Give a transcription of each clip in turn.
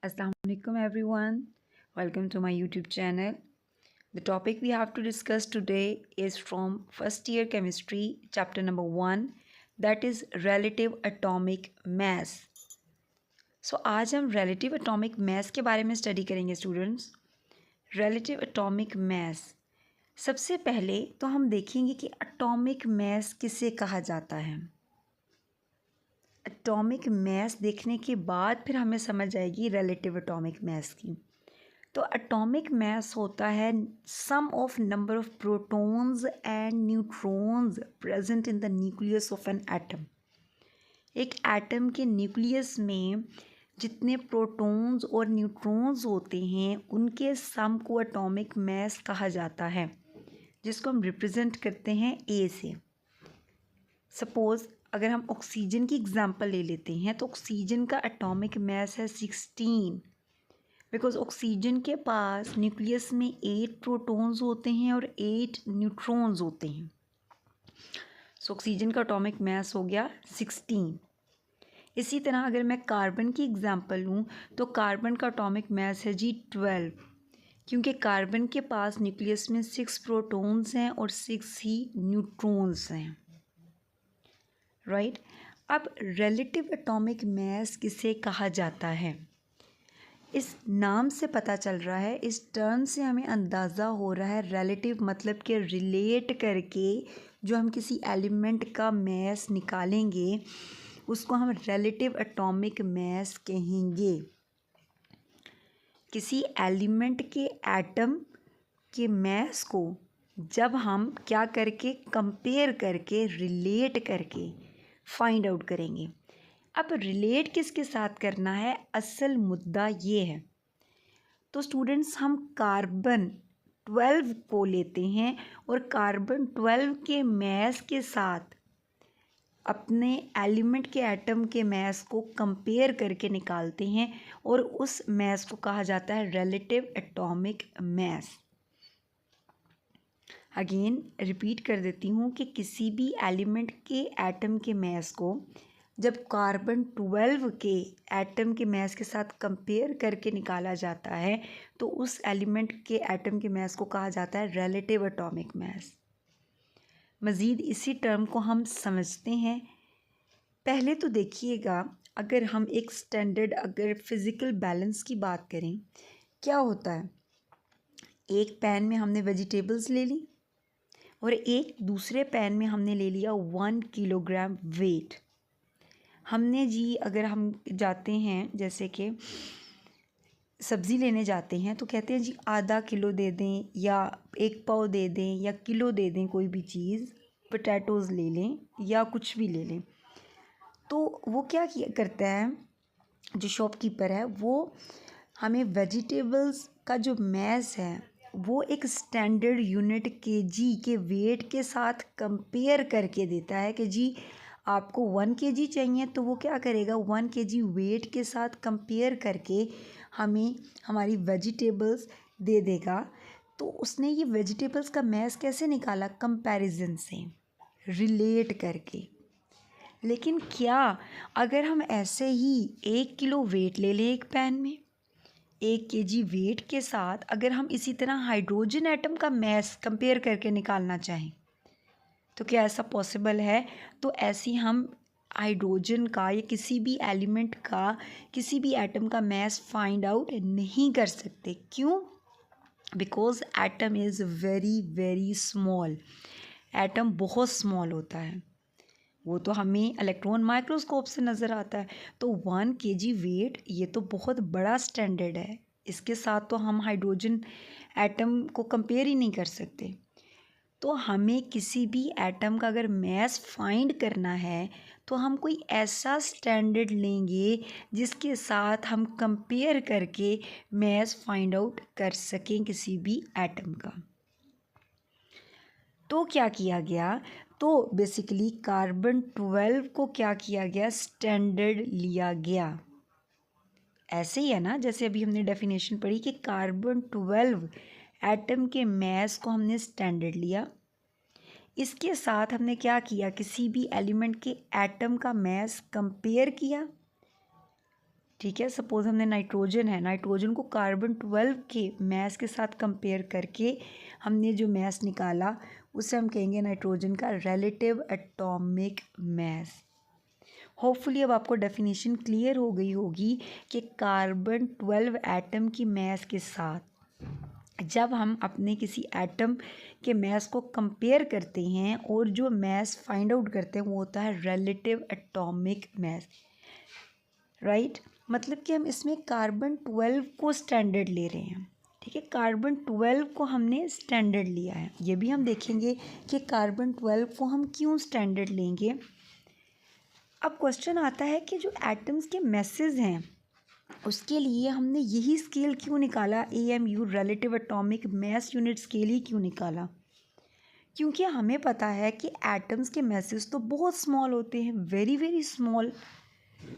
Assalamualaikum everyone. Welcome to my YouTube channel. The topic we have to discuss today is from first year chemistry chapter number 1, that is relative atomic mass. So आज हम relative atomic mass के बारे में study करेंगे students. relative atomic mass. सबसे पहले तो हम देखेंगे कि atomic mass किसे कहा जाता है. एटॉमिक मैस देखने के बाद फिर हमें समझ आएगी रिलेटिव एटॉमिक मैस की. तो एटॉमिक मैस होता है sum of number of protons and neutrons present in the nucleus of an atom. एक एटम के न्यूक्लियस में जितने प्रोटॉन्स और न्यूट्रॉन्स होते हैं उनके सम को एटॉमिक मैस कहा जाता है, जिसको हम रिप्रेजेंट करते हैं ए से. सपोज़ अगर हम ऑक्सीजन की एग्जांपल ले लेते हैं तो ऑक्सीजन का एटॉमिक मैस है 16, बिकॉज ऑक्सीजन के पास न्यूक्लियस में 8 प्रोटॉन्स होते हैं और 8 न्यूट्रॉन्स होते हैं. सो ऑक्सीजन का एटॉमिक मैस हो गया 16. इसी तरह अगर मैं कार्बन की एग्जांपल लूँ तो कार्बन का एटॉमिक मैस है जी 12, क्योंकि कार्बन के पास न्यूक्लियस में 6 प्रोटॉन्स हैं और 6 ही न्यूट्रॉन्स हैं. राइट. अब रिलेटिव एटॉमिक मैस किसे कहा जाता है, इस नाम से पता चल रहा है, इस टर्म से हमें अंदाज़ा हो रहा है. रिलेटिव मतलब कि रिलेट करके जो हम किसी एलिमेंट का मैस निकालेंगे उसको हम रिलेटिव एटॉमिक मैस कहेंगे. किसी एलिमेंट के एटम के मैस को जब हम क्या करके कंपेयर करके रिलेट करके फाइंड आउट करेंगे. अब रिलेट किसके साथ करना है, असल मुद्दा ये है. तो स्टूडेंट्स हम कार्बन 12 को लेते हैं और कार्बन 12 के मैस के साथ अपने एलिमेंट के एटम के मैस को कंपेयर करके निकालते हैं और उस मैस को कहा जाता है relative atomic mess. Again repeat कर देती हूँ कि किसी भी एलिमेंट के एटम के मैस को जब कार्बन 12 के एटम के मैस के साथ कंपेयर करके निकाला जाता है तो उस एलिमेंट के एटम के मैस को कहा जाता है रिलेटिव एटॉमिक मैस. मज़ीद इसी टर्म को हम समझते हैं. पहले तो देखिएगा, अगर हम एक स्टैंडर्ड अगर फिज़िकल बैलेंस की बात करें, क्या होता है, एक पैन में हमने वेजिटेबल्स ले ली और एक दूसरे पैन में हमने ले लिया 1 किलोग्राम वेट. हमने जी अगर हम जाते हैं जैसे कि सब्ज़ी लेने जाते हैं तो कहते हैं जी आधा किलो दे दें या 1 पाव दे दें या किलो दे दें, कोई भी चीज़, पोटैटोज़ ले लें या कुछ भी ले लें. तो वो क्या किया करता है, जो शॉपकीपर है वो हमें वेजिटेबल्स का जो मैस है वो एक स्टैंडर्ड यूनिट केजी के वेट के साथ कंपेयर करके देता है कि जी आपको 1 केजी चाहिए, तो वो क्या करेगा 1 केजी वेट के साथ कंपेयर करके हमें हमारी वेजिटेबल्स दे देगा. तो उसने ये वेजिटेबल्स का मैस कैसे निकाला, कंपैरिजन से, रिलेट करके. लेकिन क्या अगर हम ऐसे ही 1 किलो वेट ले लें एक पैन में, 1 केजी वेट के साथ अगर हम इसी तरह हाइड्रोजन एटम का मैस कंपेयर करके निकालना चाहें तो क्या ऐसा पॉसिबल है. तो ऐसी हम हाइड्रोजन का या किसी भी एलिमेंट का किसी भी एटम का मैस फाइंड आउट नहीं कर सकते. क्यों, because atom is very very small. Atom बहुत स्मॉल होता है, वो तो हमें इलेक्ट्रॉन माइक्रोस्कोप से नज़र आता है. तो 1 केजी वेट ये तो बहुत बड़ा स्टैंडर्ड है, इसके साथ तो हम हाइड्रोजन एटम को कंपेयर ही नहीं कर सकते. तो हमें किसी भी एटम का अगर मैस फाइंड करना है तो हम कोई ऐसा स्टैंडर्ड लेंगे जिसके साथ हम कंपेयर करके मैस फाइंड आउट कर सकें किसी भी एटम का. तो क्या किया गया, तो बेसिकली कार्बन 12 को क्या किया गया, स्टैंडर्ड लिया गया. ऐसे ही है ना, जैसे अभी हमने डेफिनेशन पढ़ी कि कार्बन 12 एटम के मैस को हमने स्टैंडर्ड लिया. इसके साथ हमने क्या किया, किसी भी एलिमेंट के एटम का मैस कंपेयर किया ठीक है। सपोज हमने नाइट्रोजन है, नाइट्रोजन को कार्बन 12 के मैस के साथ कंपेयर करके हमने जो मैस निकाला उसे हम कहेंगे नाइट्रोजन का रिलेटिव एटॉमिक मैस। होपफुली अब आपको डेफिनेशन क्लियर हो गई होगी कि कार्बन 12 एटम की मैस के साथ जब हम अपने किसी एटम के मैस को कंपेयर करते हैं और जो मैस फाइंड आउट करते हैं वो होता है रिलेटिव एटॉमिक मैस, राइट। मतलब कि हम इसमें कार्बन 12 को स्टैंडर्ड ले रहे हैं, ठीक है। कार्बन 12 को हमने स्टैंडर्ड लिया है। ये भी हम देखेंगे कि कार्बन 12 को हम क्यों स्टैंडर्ड लेंगे। अब क्वेश्चन आता है कि जो एटम्स के मैसेज हैं उसके लिए हमने यही स्केल क्यों निकाला, AMU relative atomic mass unit scale ही क्यों निकाला। क्योंकि हमें पता है कि एटम्स के मैसेज तो बहुत स्मॉल होते हैं, वेरी वेरी स्मॉल।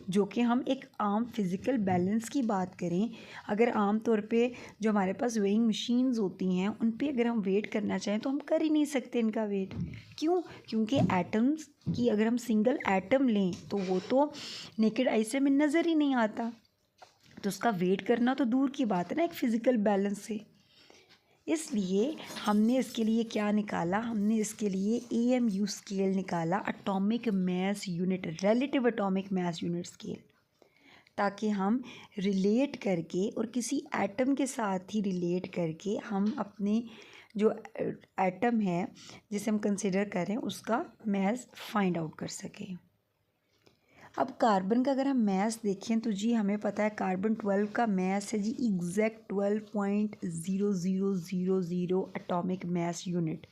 जो कि हम एक आम फिज़िकल बैलेंस की बात करें, अगर आम तौर पे जो हमारे पास वेइंग मशीन्स होती हैं उन पे अगर हम वेट करना चाहें तो हम कर ही नहीं सकते इनका वेट। क्यों? क्योंकि एटम्स की अगर हम सिंगल एटम लें तो वो तो नेकेड आई से हमें नज़र ही नहीं आता, तो उसका वेट करना तो दूर की बात है ना एक फ़िज़िकल बैलेंस से। इसलिए हमने इसके लिए क्या निकाला, हमने इसके लिए AMU स्केल निकाला, atomic mass unit, relative atomic mass unit scale, ताकि हम रिलेट करके और किसी एटम के साथ ही रिलेट करके हम अपने जो एटम है जिसे हम कंसिडर करें उसका मैस फाइंड आउट कर सकें। अब कार्बन का अगर हम मैस देखें तो जी हमें पता है कार्बन 12 का मैस है जी एग्जैक्ट 12.0000 एटॉमिक मैस यूनिट।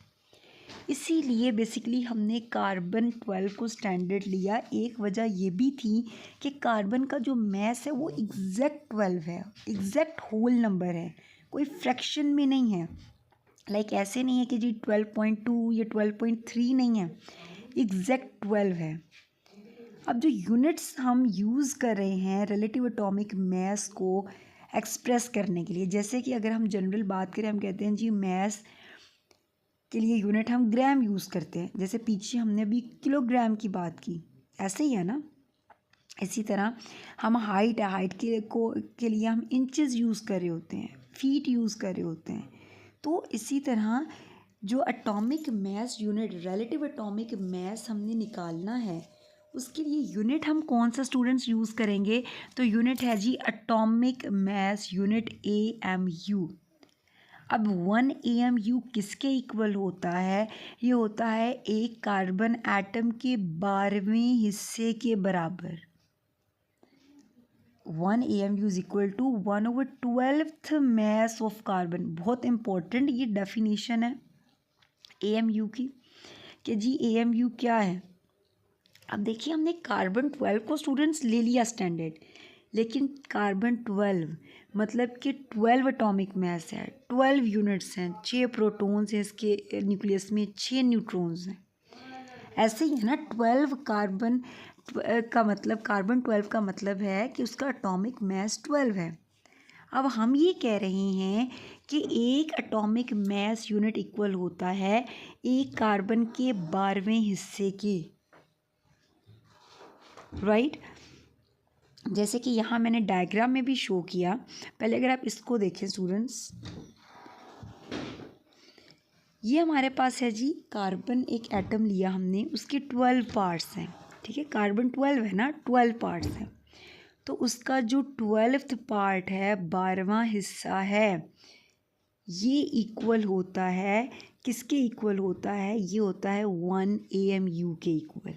इसीलिए बेसिकली हमने कार्बन 12 को स्टैंडर्ड लिया। एक वजह ये भी थी कि कार्बन का जो मैस है वो एग्जैक्ट 12 है, एग्जैक्ट होल नंबर है, कोई फ्रैक्शन में नहीं है। लाइक ऐसे नहीं है कि जी 12.2 या 12.3 नहीं है, एग्जैक्ट 12 है। अब जो यूनिट्स हम यूज़ कर रहे हैं रिलेटिव एटॉमिक मैस को एक्सप्रेस करने के लिए, जैसे कि अगर हम जनरल बात करें हम कहते हैं जी मैस के लिए यूनिट हम ग्राम यूज़ करते हैं, जैसे पीछे हमने अभी किलोग्राम की बात की, ऐसे ही है ना। इसी तरह हम हाइट है, हाइट के लिए हम इंचेस यूज़ कर रहे होते हैं, फीट यूज़ कर रहे होते हैं। तो इसी तरह जो atomic mass unit, relative atomic mess हमने निकालना है उसके लिए यूनिट हम कौन सा स्टूडेंट्स यूज़ करेंगे, तो यूनिट है जी एटॉमिक मैस यूनिट AMU। अब 1 AMU किसके इक्वल होता है, ये होता है एक कार्बन एटम के 12वें हिस्से के बराबर। 1 AMU is equal to 1/12th mass of carbon. बहुत इंपॉर्टेंट ये डेफिनेशन है AMU की कि जी AMU क्या है। अब देखिए हमने कार्बन 12 को स्टूडेंट्स ले लिया स्टैंडर्ड, लेकिन कार्बन 12 मतलब कि 12 एटॉमिक मैस है, 12 यूनिट्स हैं, 6 प्रोटॉन्स हैं इसके न्यूक्लियस में, 6 न्यूट्रॉन्स हैं। ऐसे ही है ना 12 कार्बन का मतलब, कार्बन 12 का मतलब है कि उसका एटॉमिक मैस 12 है। अब हम ये कह रहे हैं कि एक एटॉमिक मैस यूनिट इक्वल होता है एक कार्बन के 12वें हिस्से के, राइट। जैसे कि यहाँ मैंने डायग्राम में भी शो किया। पहले अगर आप इसको देखें स्टूडेंट्स, ये हमारे पास है जी कार्बन, एक एटम लिया हमने, उसके 12 पार्ट्स हैं, ठीक है। कार्बन 12 है ना, 12 पार्ट्स हैं, तो उसका जो 12th पार्ट है, 12वां हिस्सा है, ये इक्वल होता है किसके इक्वल होता है, ये होता है 1 AMU के इक्वल।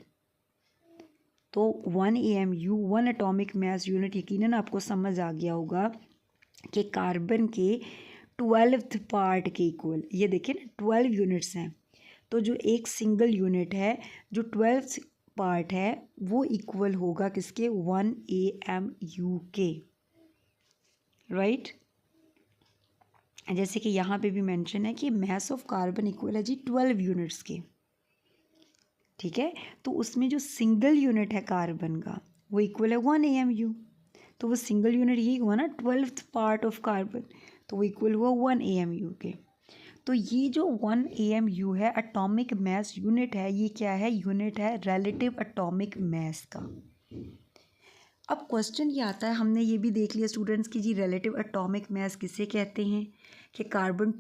तो 1 AMU 1 एटॉमिक मैस यूनिट यकीनन आपको समझ आ गया होगा कि कार्बन के 12th पार्ट के इक्वल। ये देखिए ना 12 यूनिट्स हैं, तो जो एक सिंगल यूनिट है जो 12th पार्ट है वो इक्वल होगा किसके, 1 AMU के, राइट। जैसे कि यहाँ पे भी मेंशन है कि मैस ऑफ कार्बन इक्वल है जी 12 यूनिट्स के, ठीक है। तो उसमें जो सिंगल यूनिट है कार्बन का वो इक्वल है 1 AMU, तो वो सिंगल यूनिट यही हुआ ना 12th पार्ट ऑफ कार्बन, तो वो इक्वल हुआ 1 AMU के। तो ये जो 1 AMU है एटॉमिक मैस यूनिट है, ये क्या है, यूनिट है रिलेटिव एटॉमिक मैस का। अब क्वेश्चन ये आता है, हमने ये भी देख लिया स्टूडेंट्स की जी रिलेटिव एटॉमिक मास किसे कहते हैं, कि कार्बन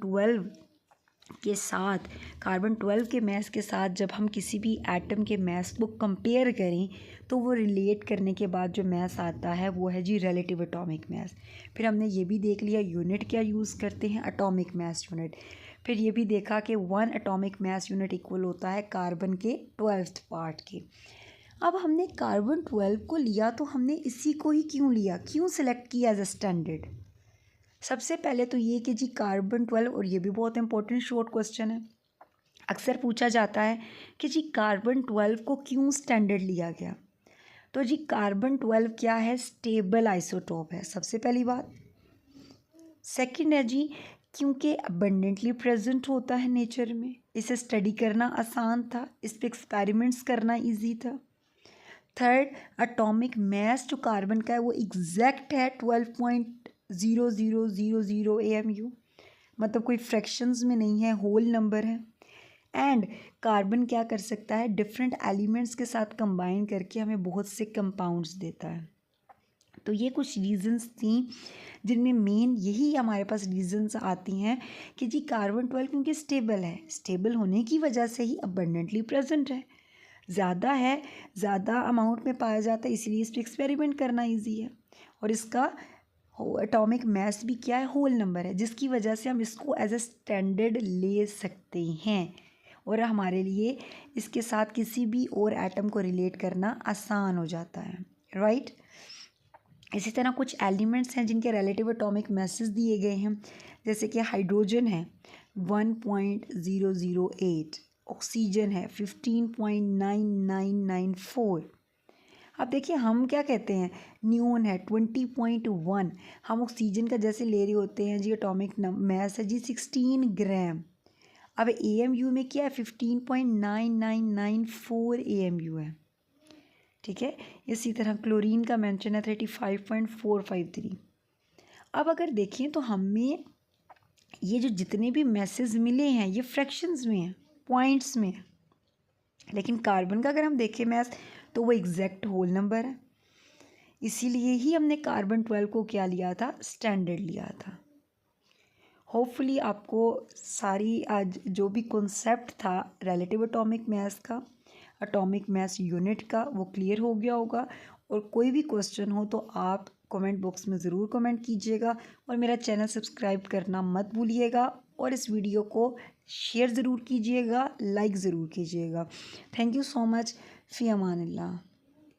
12 के मास के साथ जब हम किसी भी एटम के मास को कंपेयर करें तो वो रिलेट करने के बाद जो मास आता है वो है जी रिलेटिव एटॉमिक मास। फिर हमने ये भी देख लिया यूनिट क्या यूज़ करते हैं, एटॉमिक मास यूनिट। फिर ये भी देखा कि 1 एटॉमिक मास यूनिट इक्वल होता है कार्बन के 12th पार्ट के। अब हमने कार्बन 12 को लिया तो हमने इसी को ही क्यों लिया, क्यों सिलेक्ट किया एज अ स्टैंडर्ड। सबसे पहले तो ये कि जी कार्बन 12, और ये भी बहुत इंपॉर्टेंट शॉर्ट क्वेश्चन है, अक्सर पूछा जाता है कि जी कार्बन 12 को क्यों स्टैंडर्ड लिया गया। तो जी कार्बन 12 क्या है, स्टेबल आइसोटोप है, सबसे पहली बात। सेकंड है जी क्योंकि अबंडेंटली प्रेजेंट होता है नेचर में, इसे स्टडी करना आसान था, इस पर एक्सपेरिमेंट्स करना इजी था। थर्ड, एटॉमिक मास जो कार्बन का है वो एग्जैक्ट है 12.0000 AMU, मतलब कोई फ्रैक्शंस में नहीं है, होल नंबर है। एंड कार्बन क्या कर सकता है, डिफरेंट एलिमेंट्स के साथ कंबाइन करके हमें बहुत से कंपाउंड्स देता है। तो ये कुछ रीजंस थी जिनमें मेन यही हमारे पास रीजंस आती हैं कि जी कार्बन 12 क्योंकि स्टेबल है, स्टेबल होने की वजह से ही अबंडेंटली प्रेजेंट है, ज़्यादा है, ज़्यादा अमाउंट में पाया जाता है, इसलिए इस पर एक्सपेरिमेंट करना ईजी है। और इसका एटॉमिक मास भी क्या है, होल नंबर है, जिसकी वजह से हम इसको एज अ स्टैंडर्ड ले सकते हैं और हमारे लिए इसके साथ किसी भी और एटम को रिलेट करना आसान हो जाता है, राइट। इसी तरह कुछ एलिमेंट्स हैं जिनके रिलेटिव एटॉमिक मासेस दिए गए हैं, जैसे कि हाइड्रोजन है 1.008, ऑक्सीजन है 15.9994। अब देखिए हम क्या कहते हैं, न्यून है 20.1, हम ऑक्सीजन का जैसे ले रहे होते हैं जी, एटॉमिक मास है जी 16 ग्राम। अब AMU में क्या है, 15.9994 AMU है, ठीक है। इसी तरह क्लोरीन का मेंशन है 35.453। अब अगर देखें तो हमें ये जो जितने भी मैसेज मिले हैं ये फ्रैक्शंस में हैं, पॉइंट्स में हैं, लेकिन कार्बन का अगर हम देखें मैथ तो वो एग्जैक्ट होल नंबर है, इसीलिए ही हमने कार्बन 12 को क्या लिया था, स्टैंडर्ड लिया था। होपफुली आपको सारी आज जो भी कॉन्सेप्ट था रिलेटिव एटॉमिक मास का, एटॉमिक मास यूनिट का, वो क्लियर हो गया होगा। और कोई भी क्वेश्चन हो तो आप कमेंट बॉक्स में ज़रूर कमेंट कीजिएगा और मेरा चैनल सब्सक्राइब करना मत भूलिएगा और इस वीडियो को शेयर ज़रूर कीजिएगा, लाइक ज़रूर कीजिएगा। Thank you so much, fee Aman Allah.